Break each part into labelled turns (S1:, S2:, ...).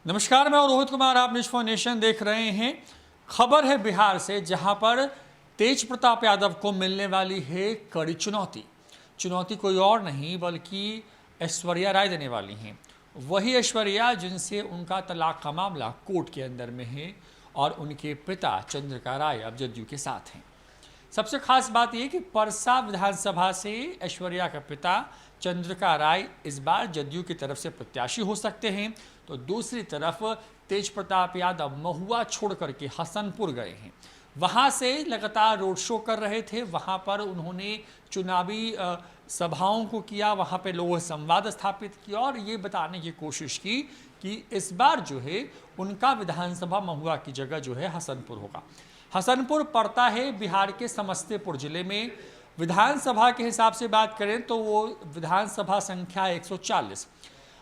S1: नमस्कार, मैं रोहित कुमार, आप न्यूज़ फॉर नेशन देख रहे हैं। खबर है बिहार से, जहां पर तेज प्रताप यादव को मिलने वाली है कड़ी चुनौती। चुनौती कोई और नहीं बल्कि ऐश्वर्या राय देने वाली हैं। वही ऐश्वर्या जिनसे उनका तलाक का मामला कोर्ट के अंदर में है और उनके पिता चंद्रिका राय अब जदयू के साथ हैं। सबसे खास बात यह कि परसा विधानसभा से ऐश्वर्या का पिता चंद्रिका राय इस बार जदयू की तरफ से प्रत्याशी हो सकते हैं, तो दूसरी तरफ तेज प्रताप यादव महुआ छोड़ करके हसनपुर गए हैं। वहां से लगातार रोड शो कर रहे थे, वहां पर उन्होंने चुनावी सभाओं को किया, वहां पे लोगों से संवाद स्थापित किया और ये बताने की कोशिश की कि इस बार जो है उनका विधानसभा महुआ की जगह जो है हसनपुर होगा। हसनपुर पड़ता है बिहार के समस्तीपुर जिले में। विधानसभा के हिसाब से बात करें तो वो विधानसभा संख्या 140।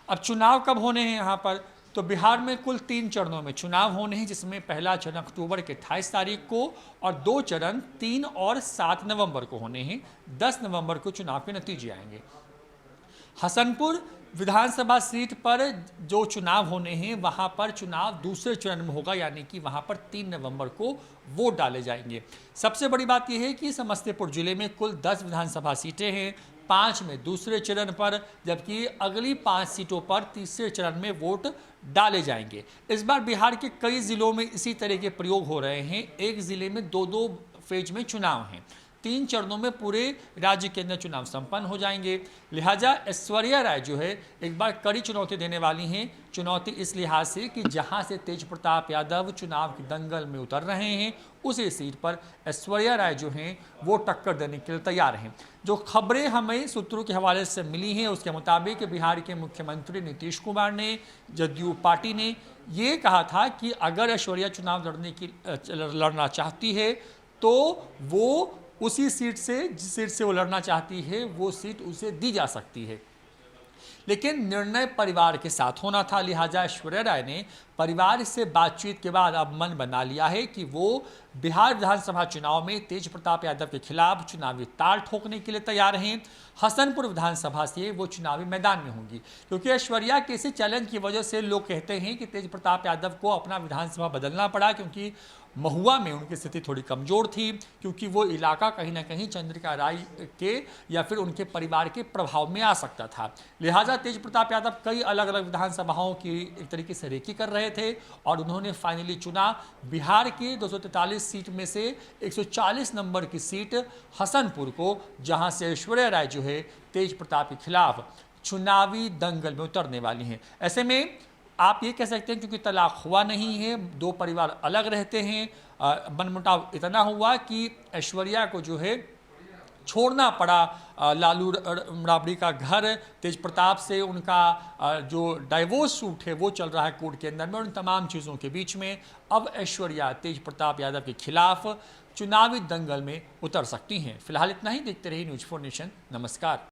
S1: अब चुनाव कब होने हैं यहाँ पर, तो बिहार में कुल 3 चरणों में चुनाव होने हैं, जिसमें पहला चरण अक्टूबर के 28 तारीख को और 2 चरण 3 और 7 नवंबर को होने हैं। 10 नवंबर को चुनाव के नतीजे आएंगे। हसनपुर विधानसभा सीट पर जो चुनाव होने हैं वहां पर चुनाव दूसरे चरण में होगा, यानी कि वहां पर 3 नवंबर को वोट डाले जाएंगे। सबसे बड़ी बात यह है कि समस्तीपुर जिले में कुल 10 विधानसभा सीटें हैं, 5 में दूसरे चरण पर, जबकि अगली 5 सीटों पर तीसरे चरण में वोट डाले जाएंगे। इस बार बिहार के कई जिलों में इसी तरह के प्रयोग हो रहे हैं। एक जिले में 2-2 फेज में चुनाव हैं। 3 चरणों में पूरे राज्य के अंदर चुनाव संपन्न हो जाएंगे। लिहाजा ऐश्वर्या राय जो है एक बार कड़ी चुनौती देने वाली हैं। चुनौती इस लिहाज से कि जहां से तेज प्रताप यादव चुनाव की दंगल में उतर रहे हैं, उसी सीट पर ऐश्वर्या राय जो हैं वो टक्कर देने के लिए तैयार हैं। जो खबरें हमें सूत्रों के हवाले से मिली हैं उसके मुताबिक बिहार के मुख्यमंत्री नीतीश कुमार ने, जदयू पार्टी ने ये कहा था कि अगर ऐश्वर्या चुनाव लड़ना चाहती है तो वो उसी सीट से, जिस सीट से वो लड़ना चाहती है वो सीट उसे दी जा सकती है। लेकिन निर्णय परिवार के साथ होना था, लिहाजा ऐश्वर्या राय ने परिवार से बातचीत के बाद अब मन बना लिया है कि वो बिहार विधानसभा चुनाव में तेज प्रताप यादव के खिलाफ चुनावी ताल ठोकने के लिए तैयार हैं। हसनपुर विधानसभा से वो चुनावी मैदान में होंगी, क्योंकि ऐश्वर्या के इसी चैलेंज की वजह से लोग कहते हैं कि तेज प्रताप यादव को अपना विधानसभा बदलना पड़ा, क्योंकि महुआ में उनकी स्थिति थोड़ी कमजोर थी, क्योंकि वो इलाका कहीं ना कहीं चंद्रिका राय के या फिर उनके परिवार के प्रभाव में आ सकता था। लिहाजा तेज प्रताप यादव कई अलग अलग विधानसभाओं की एक तरीके से रेकी कर रहे थे और उन्होंने फाइनली चुना बिहार की 243 सीट में से 140 नंबर की सीट हसनपुर को, जहां से ऐश्वर्या राय जो है तेज प्रताप के खिलाफ चुनावी दंगल में उतरने वाली हैं। ऐसे में आप ये कह सकते हैं क्योंकि तलाक हुआ नहीं है, 2 परिवार अलग रहते हैं, मनमुटाव इतना हुआ कि ऐश्वर्या को जो है छोड़ना पड़ा लालू राबड़ी का घर। तेज प्रताप से उनका जो डाइवोर्स सूट है वो चल रहा है कोर्ट के अंदर में। उन तमाम चीज़ों के बीच में अब ऐश्वर्या तेज प्रताप यादव के खिलाफ चुनावी दंगल में उतर सकती हैं। फिलहाल इतना ही। देखते रहिए न्यूज़ फॉर नेशन। नमस्कार।